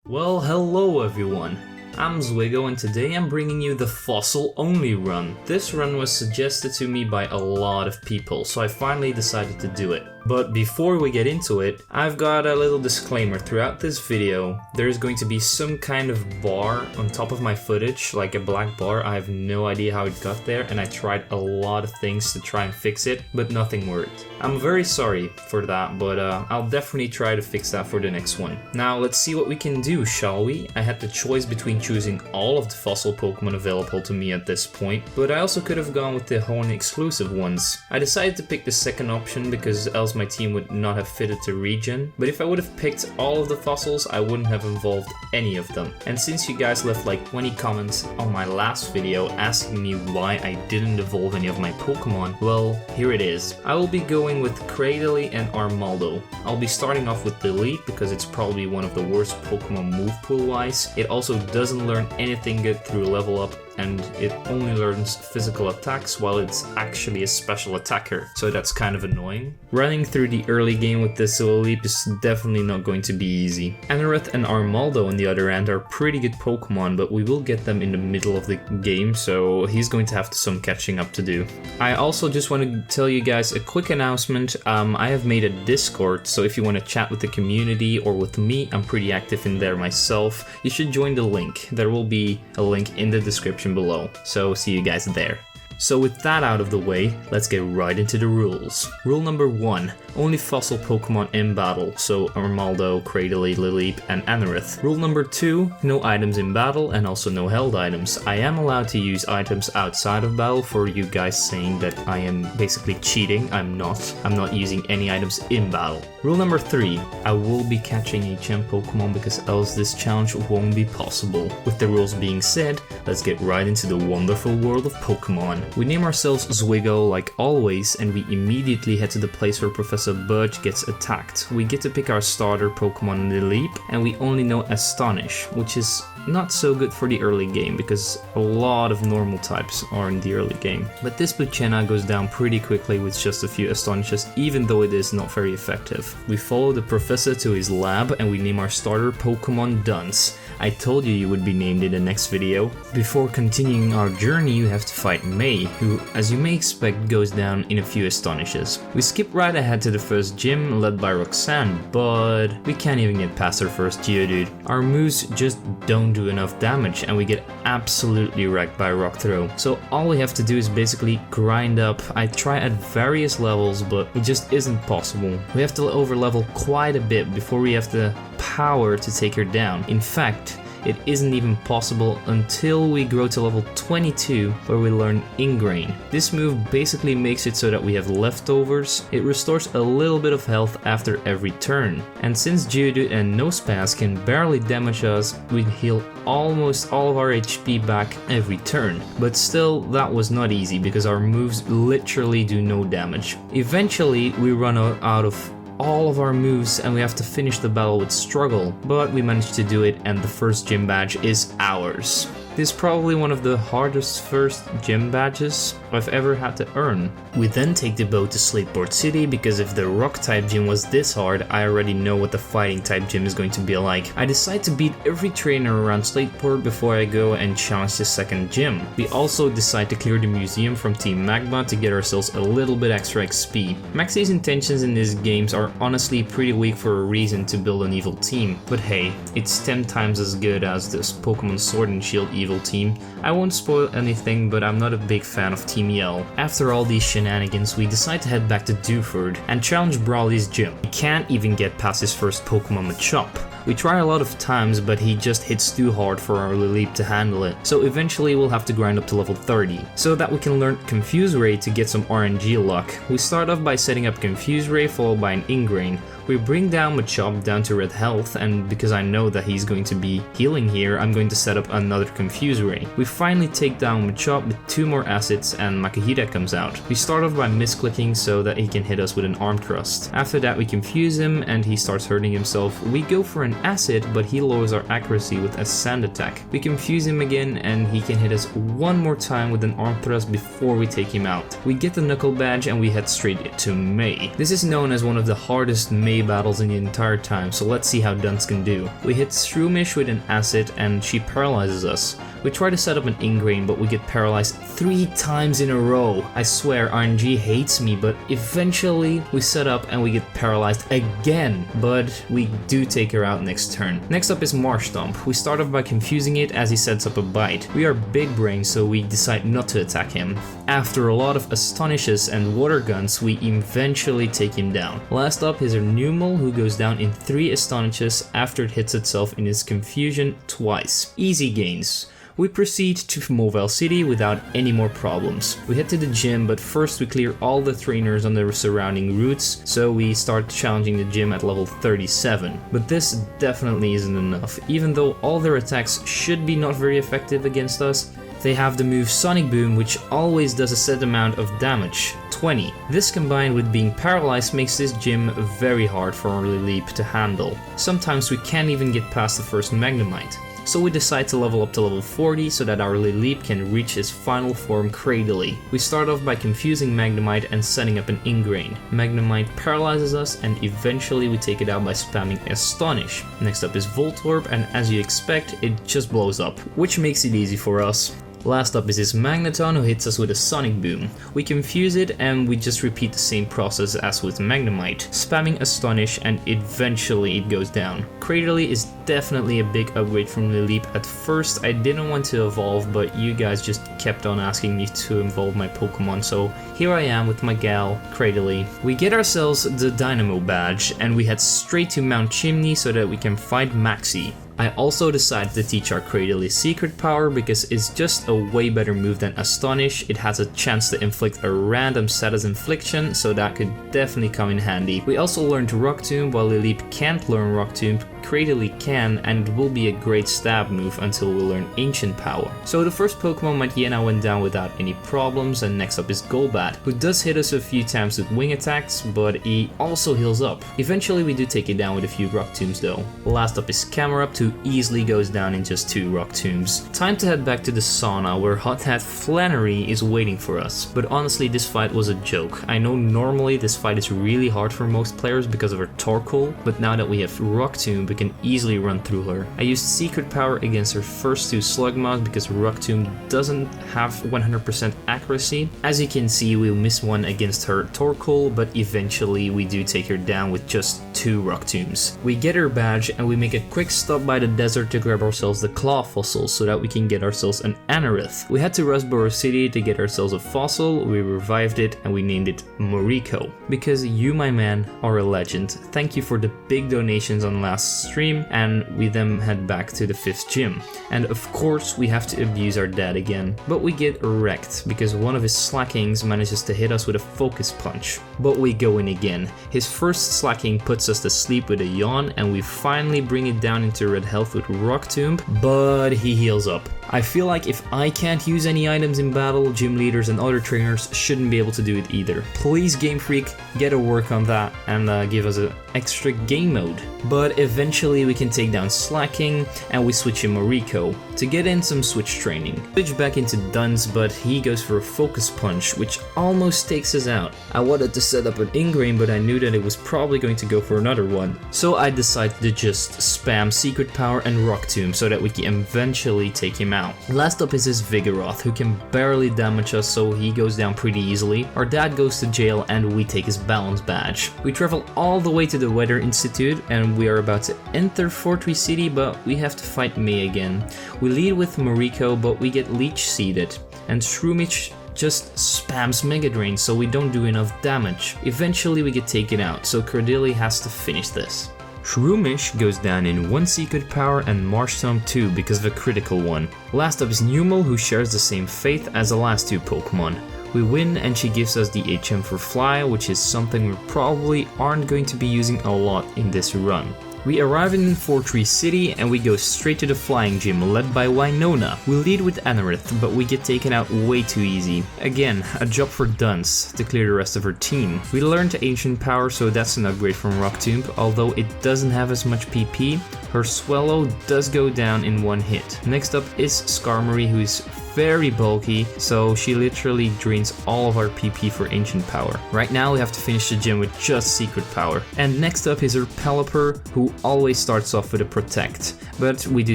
Well, hello everyone. I'm Zwigo and today I'm bringing you the fossil only run. This run was suggested to me by a lot of people, so I finally decided to do it. But before we get into it, I've got a little disclaimer. Throughout this video, there's going to be some kind of bar on top of my footage, like a black bar. I have no idea how it got there, and I tried a lot of things to try and fix it, but nothing worked. I'm very sorry for that, but I'll definitely try to fix that for the next one. Now let's see what we can do, shall we? I had the choice between choosing all of the fossil Pokemon available to me at this point, but I also could have gone with the Hone exclusive ones. I decided to pick the second option because else my team would not have fitted to regen, but if I would have picked all of the fossils, I wouldn't have involved any of them. And since you guys left like 20 comments on my last video asking me why I didn't evolve any of my Pokemon, well, here it is. I will be going with Cradily and Armaldo. I'll be starting off with Delete because it's probably one of the worst Pokemon move pool wise. It also doesn't learn anything good through level up, and it only learns physical attacks while it's actually a special attacker, so that's kind of annoying. Running through the early game with this Leap is definitely not going to be easy. Anorith and Armaldo on the other end are pretty good Pokemon, but we will get them in the middle of the game, so he's going to have some catching up to do. I also just want to tell you guys a quick announcement. I have made a Discord, so if you want to chat with the community or with me, I'm pretty active in there myself, you should join the link. There will be a link in the description below, so see you guys there. So with that out of the way, let's get right into the rules. Rule number 1, only fossil Pokemon in battle, so Armaldo, Cradily, Lileep, and Anorith. Rule number 2, no items in battle and also no held items. I am allowed to use items outside of battle. For you guys saying that I am basically cheating, I'm not using any items in battle. Rule number 3, I will be catching a gem Pokemon because else this challenge won't be possible. With the rules being said, let's get right into the wonderful world of Pokemon. We name ourselves Zwigo like always, and we immediately head to the place where Professor Budge gets attacked. We get to pick our starter Pokemon in the leap, and we only know Astonish, which is not so good for the early game because a lot of normal types are in the early game. But this Buchena goes down pretty quickly with just a few Astonishes, even though it is not very effective. We follow the professor to his lab and we name our starter Pokemon Dunce. I told you you would be named in the next video. Before continuing our journey, you have to fight May, who, as you may expect, goes down in a few Astonishes. We skip right ahead to the first gym, led by Roxanne, but we can't even get past her first Geodude. Our moves just don't do enough damage, and we get absolutely wrecked by Rock Throw. So all we have to do is basically grind up. I try at various levels, but it just isn't possible. We have to overlevel quite a bit before we have the power to take her down. In fact, it isn't even possible until we grow to level 22, where we learn Ingrain. This move basically makes it so that we have leftovers. It restores a little bit of health after every turn. And since Geodude and Nosepass can barely damage us, we heal almost all of our HP back every turn. But still, that was not easy because our moves literally do no damage. Eventually, we run out of all of our moves and we have to finish the battle with struggle, but we managed to do it and the first gym badge is ours. This is probably one of the hardest first gym badges I've ever had to earn. We then take the boat to Slateport City because if the rock type gym was this hard, I already know what the fighting type gym is going to be like. I decide to beat every trainer around Slateport before I go and challenge the second gym. We also decide to clear the museum from Team Magma to get ourselves a little bit extra XP. Maxie's intentions in these games are honestly pretty weak for a reason to build an evil team, but hey, it's 10 times as good as this Pokemon Sword and Shield evil team. I won't spoil anything, but I'm not a big fan of Team Yell. After all these shenanigans, we decide to head back to Dewford and challenge Brawly's gym. We can't even get past his first Pokemon Machop. We try a lot of times, but he just hits too hard for our Lileep to handle it, so eventually we'll have to grind up to level 30, so that we can learn Confuse Ray to get some RNG luck. We start off by setting up Confuse Ray followed by an Ingrain. We bring down Machop down to red health, and because I know that he's going to be healing here, I'm going to set up another Confuse Ray. We finally take down Machop with 2 more assets and Makahita comes out. We start off by misclicking so that he can hit us with an Arm Thrust. After that we confuse him and he starts hurting himself. We go for an Acid, but he lowers our accuracy with a Sand Attack. We confuse him again and he can hit us one more time with an Arm Thrust before we take him out. We get the Knuckle Badge and we head straight to May. This is known as one of the hardest May AA battles in the entire time, so let's see how Dunce can do. We hit Shroomish with an acid and she paralyzes us. We try to set up an ingrain, but we get paralyzed 3 times in a row. I swear RNG hates me, but eventually we set up and we get paralyzed again, but we do take her out next turn. Next up is Marshtomp. We start off by confusing it as he sets up a bite. We are big brain, so we decide not to attack him. After a lot of astonishes and water guns, we eventually take him down. Last up is our Numel, who goes down in 3 astonishes after it hits itself in its confusion twice. Easy gains. We proceed to Mobile City without any more problems. We head to the gym, but first we clear all the trainers on the surrounding routes, so we start challenging the gym at level 37. But this definitely isn't enough. Even though all their attacks should be not very effective against us, they have the move Sonic Boom, which always does a set amount of damage, 20. This combined with being paralyzed makes this gym very hard for our Leap to handle. Sometimes we can't even get past the first Magnemite. So we decide to level up to level 40 so that our Leap can reach his final form Cradily. We start off by confusing Magnemite and setting up an ingrain. Magnemite paralyzes us and eventually we take it out by spamming Astonish. Next up is Voltorb, and as you expect, it just blows up, which makes it easy for us. Last up is this Magneton, who hits us with a Sonic Boom. We confuse it and we just repeat the same process as with Magnemite, spamming Astonish and eventually it goes down. Cradily is definitely a big upgrade from Leap. At first I didn't want to evolve, but you guys just kept on asking me to evolve my Pokemon, so here I am with my gal, Cradily. We get ourselves the Dynamo badge and we head straight to Mount Chimney so that we can fight Maxie. I also decided to teach our Cradily secret power because it's just a way better move than Astonish. It has a chance to inflict a random status infliction, so that could definitely come in handy. We also learned Rock Tomb. While Leap can't learn Rock Tomb, Cradily can, and it will be a great stab move until we learn Ancient Power. So the first Pokemon Matiena went down without any problems, and next up is Golbat, who does hit us a few times with wing attacks, but he also heals up. Eventually we do take it down with a few Rock Tombs though. Last up is Camerupt, who easily goes down in just 2 Rock Tombs. Time to head back to the sauna where Hot Hat Flannery is waiting for us. But honestly, this fight was a joke. I know normally this fight is really hard for most players because of her Torkoal, but now that we have Rock Tomb, we can easily run through her. I used Secret Power against her first 2 Slugmas because Rock Tomb doesn't have 100% accuracy. As you can see, we'll miss one against her Torkoal, but eventually we do take her down with just 2 Rock Tombs. We get her badge and we make a quick stop by the desert to grab ourselves the claw fossils so that we can get ourselves an Anorith. We head to Rustboro City to get ourselves a fossil, we revived it and we named it Moriko. Because you, my man, are a legend. Thank you for the big donations on last stream, and we then head back to the 5th gym. And of course we have to abuse our dad again, but we get wrecked because one of his slackings manages to hit us with a focus punch. But we go in again. His first slacking puts us to sleep with a yawn and we finally bring it down into red health with Rock Tomb, but he heals up. I feel like if I can't use any items in battle, gym leaders and other trainers shouldn't be able to do it either. Please Game Freak, get a work on that and give us an extra game mode. But eventually we can take down Slacking and we switch in Moriko to get in some switch training. Switch back into Dunce, but he goes for a focus punch, which almost takes us out. I wanted to set up an ingrain, but I knew that it was probably going to go for another one. So I decided to just spam Secret Power and Rock Tomb so that we can eventually take him out. Last up is this Vigoroth, who can barely damage us, so he goes down pretty easily. Our dad goes to jail and we take his balance badge. We travel all the way to the Weather Institute and we are about to enter Fortree City, but we have to fight May again. We lead with Moriko, but we get Leech Seeded, and Shroomish just spams Mega Drain so we don't do enough damage. Eventually we get taken out, so Cradily has to finish this. Shroomish goes down in 1 Secret Power and Marshtomp 2 because of a critical one. Last up is Numel, who shares the same fate as the last 2 Pokemon. We win and she gives us the HM for Fly, which is something we probably aren't going to be using a lot in this run. We arrive in Fortree City and we go straight to the flying gym led by Winona. We lead with Anorith, but we get taken out way too easy. Again, a job for Dunce to clear the rest of her team. We learned Ancient Power, so that's an upgrade from Rock Tomb, although it doesn't have as much PP. Her Swallow does go down in 1 hit. Next up is Skarmory, who is very bulky, so she literally drains all of our PP for ancient power. Right now we have to finish the gym with just secret power. And next up is her Pelipper, who always starts off with a protect, but we do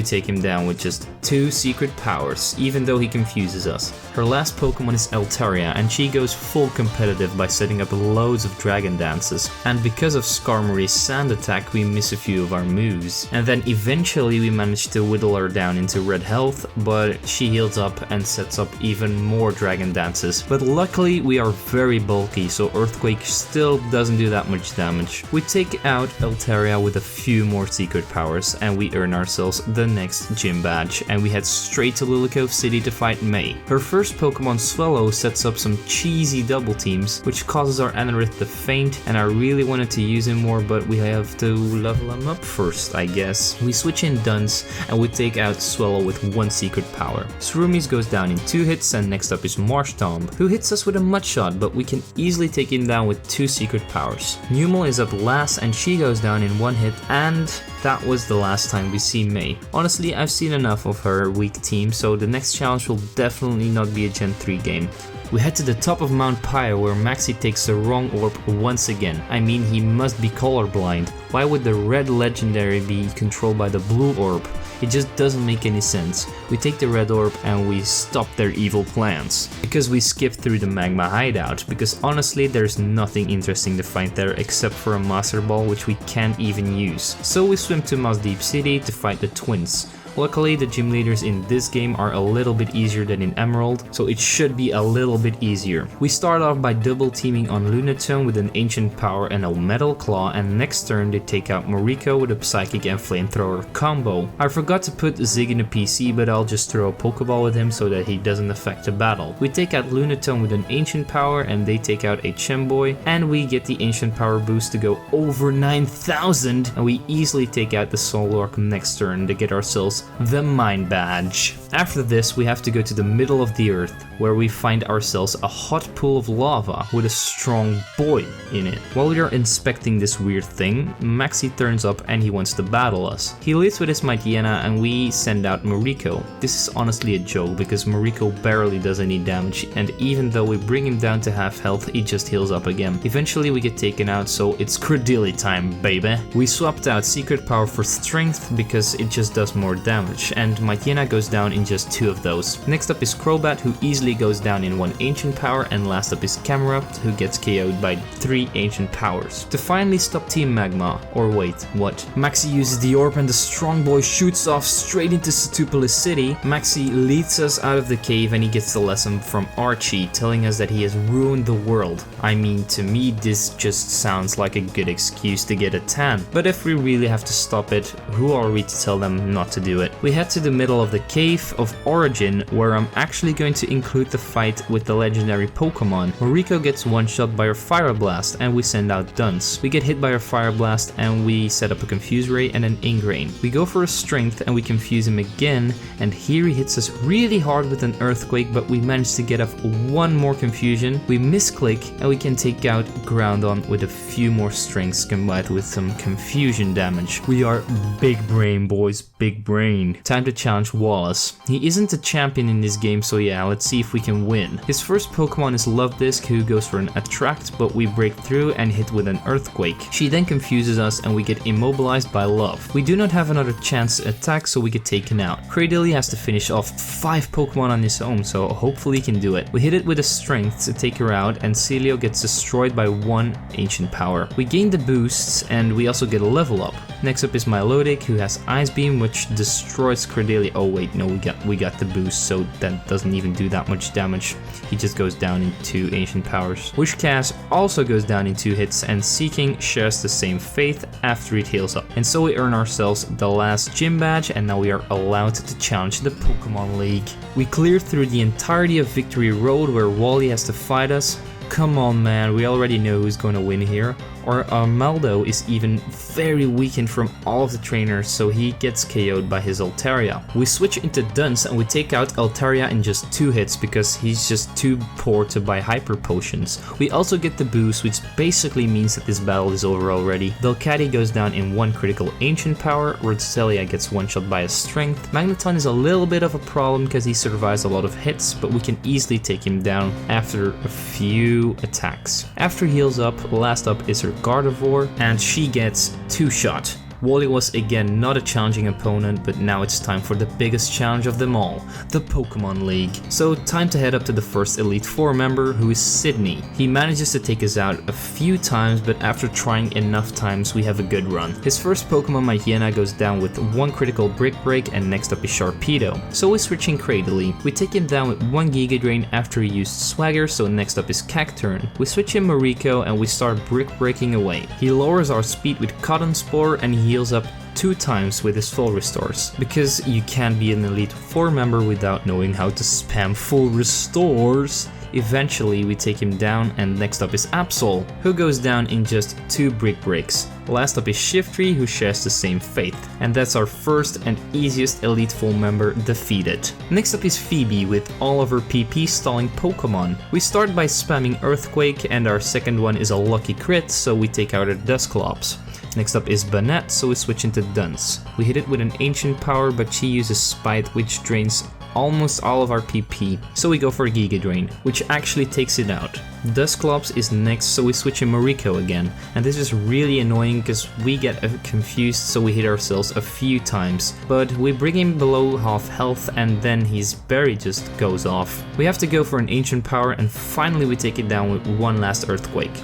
take him down with just 2 secret powers, even though he confuses us. Her last Pokemon is Altaria, and she goes full competitive by setting up loads of dragon dances. And because of Skarmory's sand attack, we miss a few of our moves. And then eventually we manage to whittle her down into red health, but she heals up and sets up even more dragon dances. But luckily we are very bulky, so Earthquake still doesn't do that much damage. We take out Altaria with a few more secret powers, and we earn ourselves the next gym badge, and we head straight to Lilycove City to fight May. Her first Pokemon Swallow sets up some cheesy double teams, which causes our Anorith to faint, and I really wanted to use him more, but we have to level him up first, I guess. We switch in Dunce, and we take out Swallow with 1 secret power. Shroomies goes down in 2 hits, and next up is Marshtomp, who hits us with a Mud Shot, but we can easily take him down with 2 secret powers. Numel is up last, and she goes down in 1 hit, and that was the last time we see May. Honestly, I've seen enough of her weak team, so the next challenge will definitely not be a Gen 3 game. We head to the top of Mount Pyre, where Maxie takes the wrong orb once again. I mean, he must be colorblind. Why would the red legendary be controlled by the blue orb? It just doesn't make any sense. We take the red orb and we stop their evil plans. Because we skip through the Magma hideout, because honestly there's nothing interesting to find there except for a Master Ball, which we can't even use. So we swim to Moss Deep City to fight the twins. Luckily, the gym leaders in this game are a little bit easier than in Emerald, so it should be a little bit easier. We start off by double teaming on Lunatone with an Ancient Power and a Metal Claw, and next turn they take out Moriko with a Psychic and Flamethrower combo. I forgot to put Zig in the PC, but I'll just throw a Pokeball with him so that he doesn't affect the battle. We take out Lunatone with an Ancient Power, and they take out a Chemboy, and we get the Ancient Power boost to go over 9,000, and we easily take out the Solrock next turn to get ourselves the Mind Badge. After this, we have to go to the middle of the earth, where we find ourselves a hot pool of lava with a strong boy in it. While we are inspecting this weird thing, Maxie turns up and he wants to battle us. He leads with his Mightyena and we send out Moriko. This is honestly a joke because Moriko barely does any damage, and even though we bring him down to half health, he just heals up again. Eventually we get taken out, so it's Cradily time, baby. We swapped out Secret Power for Strength because it just does more damage, and Mightyena goes down in just 2 of those. Next up is Crobat, who easily goes down in 1 Ancient Power, and last up is Camerupt, who gets KO'd by 3 Ancient Powers. To finally stop Team Magma, or wait, what? Maxie uses the orb and the strong boy shoots off straight into Setupolis City. Maxie leads us out of the cave and he gets the lesson from Archie, telling us that he has ruined the world. I mean, to me this just sounds like a good excuse to get a tan, but if we really have to stop it, who are we to tell them not to do it? We head to the middle of the Cave of Origin, where I'm actually going to include the fight with the legendary Pokemon. Moriko gets one-shot by her Fire Blast and we send out Dunce. We get hit by her Fire Blast and we set up a Confuse Ray and an Ingrain. We go for a Strength and we confuse him again, and here he hits us really hard with an Earthquake, but we manage to get off 1 more Confusion. We misclick and we can take out Groudon with a few more Strengths combined with some Confusion damage. We are big brain, boys, big brain. Time to challenge Wallace. He isn't a champion in this game, so yeah, let's see if we can win. His first Pokemon is Luvdisc, who goes for an Attract, but we break through and hit with an Earthquake. She then confuses us and we get immobilized by Love. We do not have another chance to attack, so we get taken out. Cradily has to finish off 5 Pokemon on his own, so hopefully he can do it. We hit it with a Strength to take her out, and Celio gets destroyed by 1 Ancient Power. We gain the boosts and we also get a level up. Next up is Milotic, who has Ice Beam, which destroys Cradily. Oh wait, no, we got the boost, so that doesn't even do that much damage. He just goes down in 2 Ancient Powers. Wishcast also goes down in 2 hits, and Seeking shares the same fate after it heals up. And so we earn ourselves the last gym badge, and now we are allowed to challenge the Pokemon League. We clear through the entirety of Victory Road, where Wally has to fight us. Come on, man, we already know who's going to win here. Our Armaldo is even very weakened from all of the trainers, so he gets KO'd by his Altaria. We switch into Dunce and we take out Altaria in just 2 hits because he's just too poor to buy hyper potions. We also get the boost, which basically means that this battle is over already. Delcatty goes down in 1 critical ancient power, Roselia gets one shot by a strength. Magneton is a little bit of a problem because he survives a lot of hits, but we can easily take him down after a few attacks. After he heals up, last up is her Gardevoir, and she gets 2 shot. Wally was again not a challenging opponent, but now it's time for the biggest challenge of them all, the Pokemon League. So time to head up to the first Elite Four member, who is Sydney. He manages to take us out a few times, but after trying enough times we have a good run. His first Pokemon, Mahiena, goes down with 1 critical Brick Break, and next up is Sharpedo. So we're switching Cradily. We take him down with 1 Giga Drain after he used Swagger, so next up is Cacturn. We switch in Mariko and we start Brick Breaking away. He lowers our speed with Cotton Spore and he heals up 2 times with his full restores, because you can't be an Elite Four member without knowing how to spam full restores. Eventually we take him down, and next up is Absol, who goes down in just 2 Brick Breaks. Last up is Shiftry, who shares the same fate. And that's our first and easiest Elite Four member defeated. Next up is Phoebe with all of her PP stalling Pokemon. We start by spamming Earthquake, and our second one is a lucky crit, so we take out her Dusclops. Next up is Banette, so we switch into Dunce. We hit it with an ancient power, but she uses Spite, which drains almost all of our PP, so we go for Giga Drain, which actually takes it out. Dusclops is next, so we switch in Mariko again, and this is really annoying because we get confused, so we hit ourselves a few times, but we bring him below half health and then his berry just goes off. We have to go for an ancient power, and finally we take it down with 1 last Earthquake.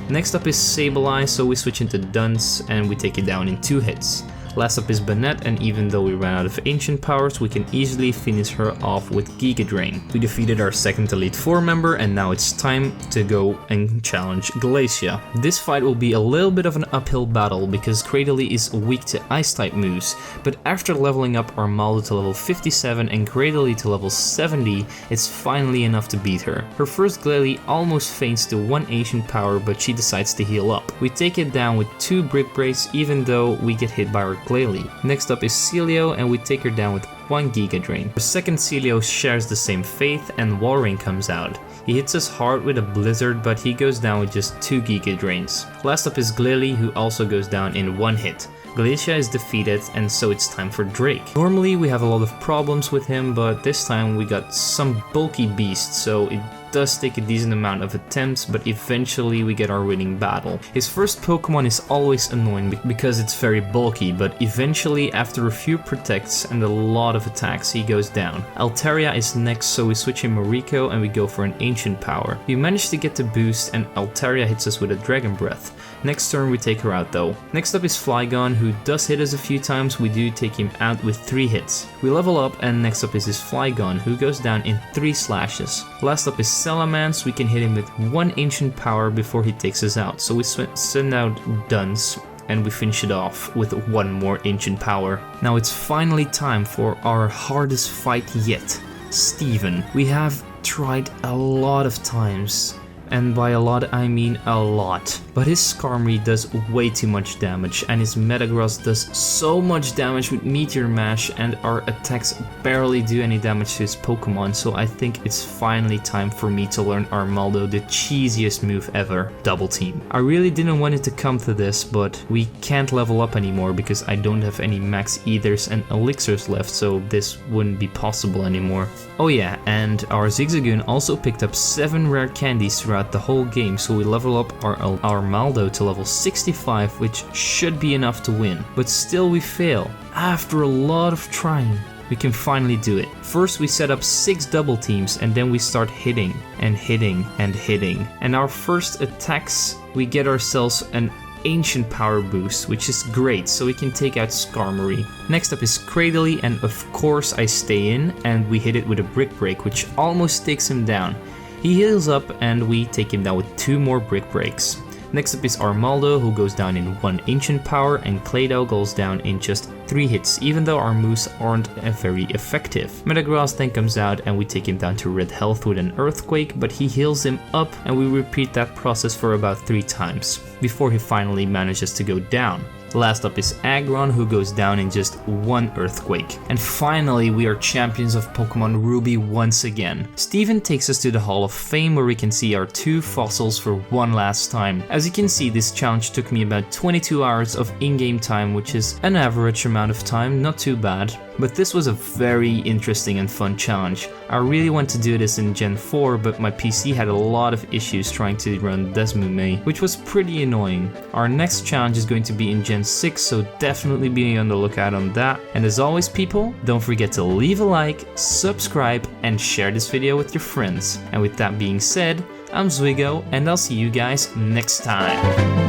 Next up is Sableye, so we switch into Dunce and we take it down in 2 hits. Last up is Banette, and even though we ran out of ancient powers, we can easily finish her off with Giga Drain. We defeated our second Elite Four member, and now it's time to go and challenge Glacia. This fight will be a little bit of an uphill battle because Cradily is weak to Ice-type moves, but after leveling up Armaldo to level 57 and Cradily to level 70, it's finally enough to beat her. Her first Glalie almost faints to 1 ancient power, but she decides to heal up. We take it down with 2 Brick Breaks, even though we get hit by our Glalie. Next up is Celio, and we take her down with 1 Giga Drain. The second Celio shares the same fate, and Walrein comes out. He hits us hard with a Blizzard, but he goes down with just 2 Giga Drains. Last up is Glalie, who also goes down in 1 hit. Glacia is defeated, and so it's time for Drake. Normally we have a lot of problems with him, but this time we got some bulky beasts, so it does take a decent amount of attempts, but eventually we get our winning battle. His first Pokemon is always annoying because it's very bulky, but eventually after a few protects and a lot of attacks he goes down. Altaria is next, so we switch in Mariko and we go for an ancient power. We manage to get the boost and Altaria hits us with a Dragon Breath. Next turn we take her out though. Next up is Flygon, who does hit us a few times. We do take him out with 3 hits. We level up, and next up is his Flygon, who goes down in 3 slashes. Last up is Salamence. We can hit him with 1 ancient power before he takes us out, so we send out Dunce and we finish it off with 1 more ancient power. Now it's finally time for our hardest fight yet, Steven. We have tried a lot of times, and by a lot I mean a lot. But his Skarmory does way too much damage, and his Metagross does so much damage with Meteor Mash, and our attacks barely do any damage to his Pokemon, so I think it's finally time for me to learn Armaldo, the cheesiest move ever, Double Team. I really didn't want it to come to this, but we can't level up anymore because I don't have any Max Ethers and Elixirs left, so this wouldn't be possible anymore. Oh yeah, and our Zigzagoon also picked up 7 rare candies throughout the whole game, so we level up our Armaldo to level 65, which should be enough to win. But still we fail. After a lot of trying, we can finally do it. First we set up 6 double teams, and then we start hitting and hitting and hitting. And our first attacks, we get ourselves an ancient power boost, which is great, so we can take out Skarmory. Next up is Cradily, and of course I stay in, and we hit it with a Brick Break, which almost takes him down. He heals up and we take him down with 2 more Brick Breaks. Next up is Armaldo, who goes down in 1 ancient power, and Clado goes down in just 3 hits, even though our moves aren't very effective. Metagross then comes out and we take him down to red health with an earthquake, but he heals him up and we repeat that process for about 3 times before he finally manages to go down. Last up is Aggron, who goes down in just 1 earthquake. And finally, we are champions of Pokemon Ruby once again. Steven takes us to the Hall of Fame, where we can see our 2 fossils for one last time. As you can see, this challenge took me about 22 hours of in-game time, which is an average amount of time, not too bad. But this was a very interesting and fun challenge. I really want to do this in Gen 4, but my PC had a lot of issues trying to run Desmume, which was pretty annoying. Our next challenge is going to be in Gen 6, so definitely be on the lookout on that. And as always people, don't forget to leave a like, subscribe, and share this video with your friends. And with that being said, I'm Zwigo, and I'll see you guys next time.